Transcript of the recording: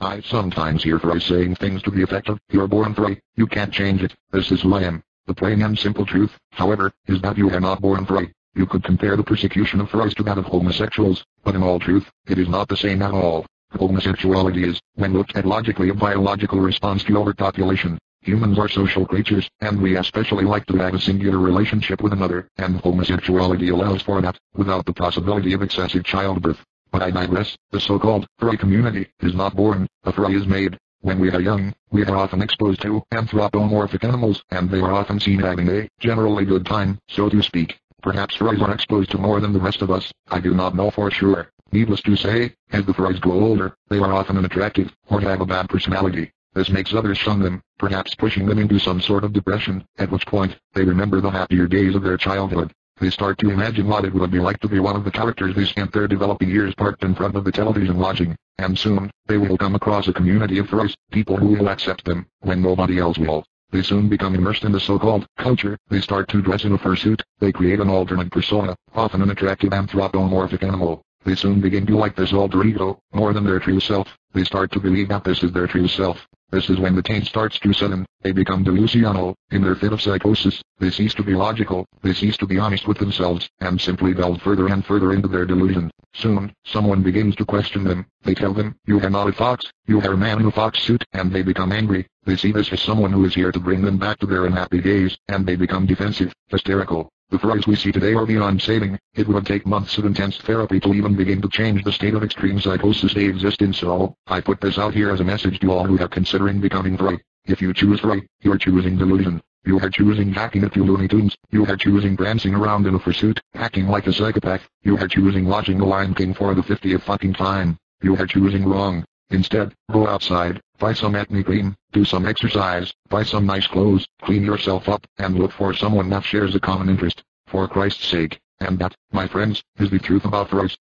I sometimes hear furries saying things to the effect of, "You're born furry, you can't change it, this is who I am." The plain and simple truth, however, is that you are not born furry. You could compare the persecution of furries to that of homosexuals, but in all truth, it is not the same at all. Homosexuality is, when looked at logically, a biological response to overpopulation. Humans are social creatures, and we especially like to have a singular relationship with another, and homosexuality allows for that, without the possibility of excessive childbirth. But I digress. The so-called furry community is not born, a furry is made. When we are young, we are often exposed to anthropomorphic animals, and they are often seen having a generally good time, so to speak. Perhaps furries are exposed to more than the rest of us, I do not know for sure. Needless to say, as the furries grow older, they are often unattractive, or have a bad personality. This makes others shun them, perhaps pushing them into some sort of depression, at which point, they remember the happier days of their childhood. They start to imagine what it would be like to be one of the characters they spent their developing years parked in front of the television watching, and soon, they will come across a community of furries, people who will accept them, when nobody else will. They soon become immersed in the so-called culture. They start to dress in a fursuit. They create an alternate persona, often an attractive anthropomorphic animal. They soon begin to like this alter ego, more than their true self. They start to believe that this is their true self. This is when the taint starts to set in. They become delusional. In their fit of psychosis, they cease to be logical, they cease to be honest with themselves, and simply delve further and further into their delusion. Soon, someone begins to question them. They tell them, "You are not a fox, you are a man in a fox suit," and they become angry. They see this as someone who is here to bring them back to their unhappy days, and they become defensive, hysterical. The furries we see today are beyond saving. It would take months of intense therapy to even begin to change the state of extreme psychosis they exist in. So, I put this out here as a message to all who are considering becoming furry. If you choose furry, you're choosing delusion. You are choosing hacking at you Looney Tunes. You are choosing prancing around in a fursuit, acting like a psychopath. You are choosing watching The Lion King for the 50th fucking time. You are choosing wrong. Instead, go outside, buy some acne cream, do some exercise, buy some nice clothes, clean yourself up, and look for someone that shares a common interest. For Christ's sake. And that, my friends, is the truth about furries.